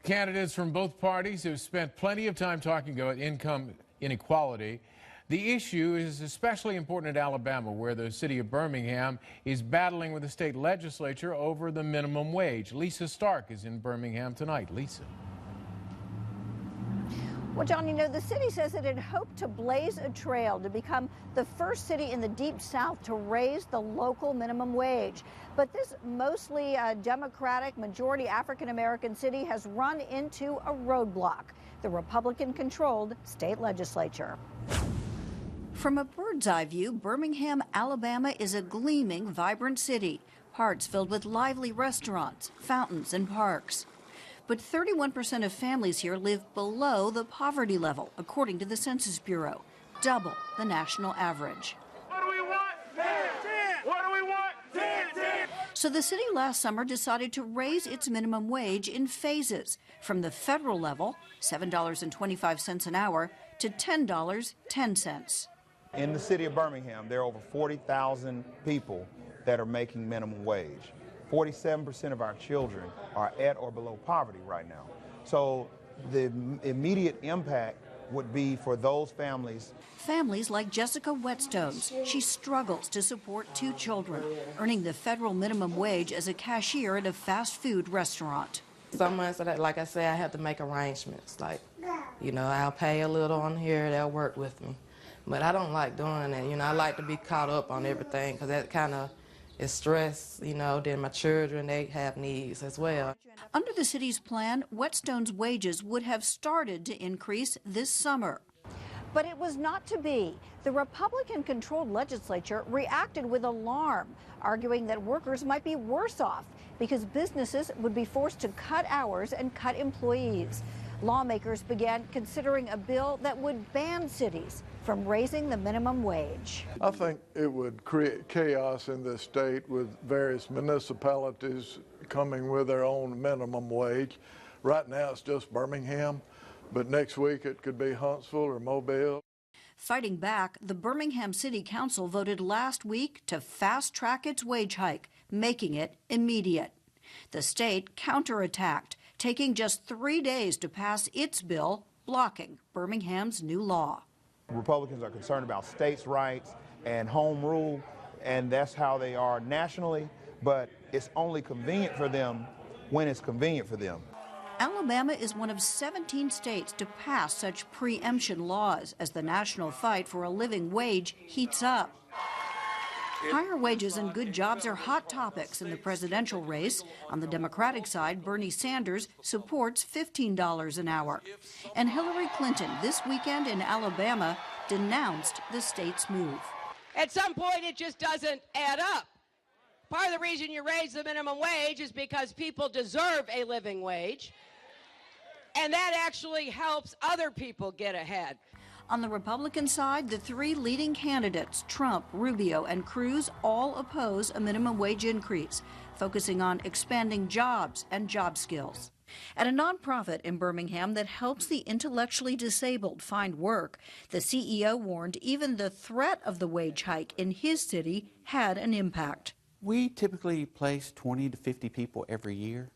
Candidates from both parties have spent plenty of time talking about income inequality. The issue is especially important in Alabama, where the city of Birmingham is battling with the state legislature over the minimum wage. Lisa Stark is in Birmingham tonight. Lisa. Well, John, you know, the city says it had hoped to blaze a trail to become the first city in the Deep South to raise the local minimum wage. But this mostly Democratic, majority African-American city has run into a roadblock, the Republican-controlled state legislature. From a bird's eye view, Birmingham, Alabama is a gleaming, vibrant city, parts filled with lively restaurants, fountains, and parks. But 31% of families here live below the poverty level, according to the Census Bureau, double the national average. What do we want? 10, 10. What do we want? 10, 10. So the city last summer decided to raise its minimum wage in phases, from the federal level, $7.25 an hour, to $10.10. In the city of Birmingham, there are over 40,000 people that are making minimum wage. 47% of our children are at or below poverty right now. So the immediate impact would be for those families. Families like Jessica Whetstone's. She struggles to support 2 children, earning the federal minimum wage as a cashier at a fast food restaurant. Some months, like I say, I have to make arrangements. Like, you know, I'll pay a little on here, they'll work with me. But I don't like doing that. You know, I like to be caught up on everything because that kind of is stress, you know. Then my children, they have needs as well. Under the city's plan, Whetstone's wages would have started to increase this summer. But it was not to be. The Republican-controlled legislature reacted with alarm, arguing that workers might be worse off because businesses would be forced to cut hours and cut employees. Lawmakers began considering a bill that would ban cities from raising the minimum wage. I think it would create chaos in this state with various municipalities coming with their own minimum wage. Right now it's just Birmingham, but next week it could be Huntsville or Mobile. Fighting back, the Birmingham City Council voted last week to fast-track its wage hike, making it immediate. The state counterattacked, taking just 3 days to pass its bill, blocking Birmingham's new law. Republicans are concerned about states' rights and home rule, and that's how they are nationally, but it's only convenient for them when it's convenient for them. Alabama is one of 17 states to pass such preemption laws as the national fight for a living wage heats up. Higher wages and good jobs are hot topics in the presidential race. On the Democratic side, Bernie Sanders supports $15 an hour. And Hillary Clinton, this weekend in Alabama, denounced the state's move. At some point, it just doesn't add up. Part of the reason you raise the minimum wage is because people deserve a living wage, and that actually helps other people get ahead. On the Republican side, the 3 leading candidates, Trump, Rubio, and Cruz, all oppose a minimum wage increase, focusing on expanding jobs and job skills. At a nonprofit in Birmingham that helps the intellectually disabled find work, the CEO warned even the threat of the wage hike in his city had an impact. We typically place 20 to 50 people every year.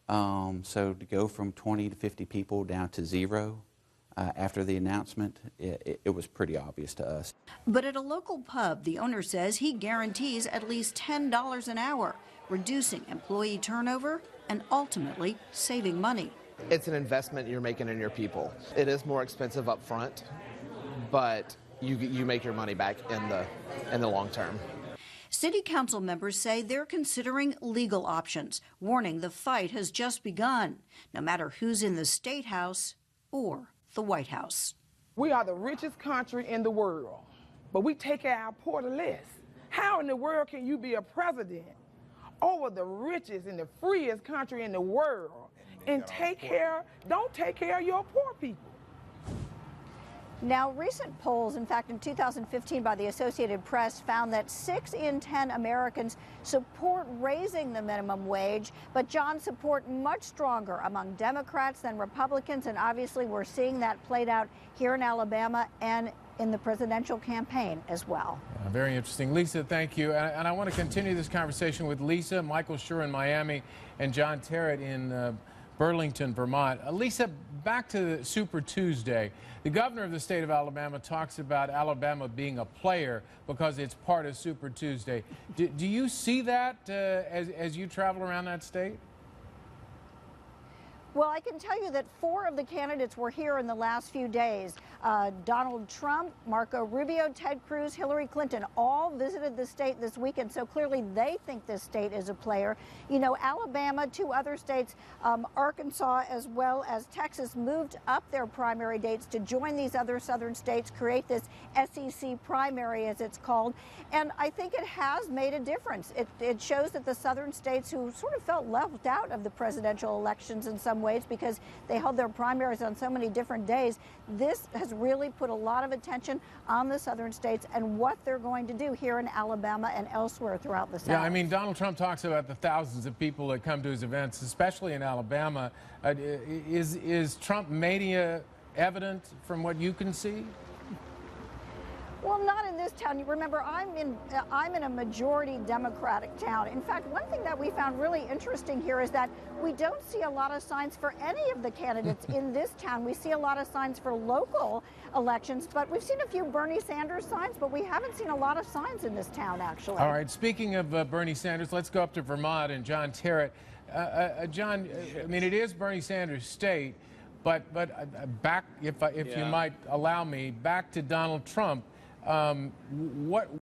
So to go from 20 to 50 people down to 0 after the announcement, it was pretty obvious to us. But at a local pub, the owner says he guarantees at least $10 an hour, reducing employee turnover and ultimately saving money. It's an investment you're making in your people. It is more expensive up front, but you make your money back in the long term. City council members say they're considering legal options, warning the fight has just begun, no matter who's in the State House or the White House. We are the richest country in the world, but we take care of our poor the less. How in the world can you be a president over the richest and the freest country in the world and don't take care of your poor people? Now, recent polls, in fact, in 2015 by the Associated Press, found that 6 in 10 Americans support raising the minimum wage, but John, support much stronger among Democrats than Republicans, and obviously we're seeing that played out here in Alabama and in the presidential campaign as well. Very interesting. Lisa, thank you. And I want to continue this conversation with Lisa, Michael Schur in Miami, and John Terrett in Burlington, Vermont. Lisa, back to Super Tuesday. The governor of the state of Alabama talks about Alabama being a player because it's part of Super Tuesday. Do you see that as you travel around that state? Well, I can tell you that 4 of the candidates were here in the last few days. Donald Trump, Marco Rubio, Ted Cruz, Hillary Clinton all visited the state this weekend, so clearly they think this state is a player. You know, Alabama, 2 other states, Arkansas as well as Texas, moved up their primary dates to join these other southern states, create this SEC primary, as it's called. And I think it has made a difference. It shows that the southern states who sort of felt left out of the presidential elections in some ways because they held their primaries on so many different days, this has really put a lot of attention on the southern states and what they're going to do here in Alabama and elsewhere throughout the South. Yeah, I mean, Donald Trump talks about the thousands of people that come to his events, especially in Alabama. Is Trump mania evident from what you can see? Well, not in this town. You remember, I'm in a majority Democratic town. In fact, one thing that we found really interesting here is that we don't see a lot of signs for any of the candidates in this town. We see a lot of signs for local elections, but we've seen a few Bernie Sanders signs, but we haven't seen a lot of signs in this town, actually. All right, speaking of Bernie Sanders, let's go up to Vermont and John Terrett. John, I mean, it is Bernie Sanders' state, but back, if you might allow me, back to Donald Trump. What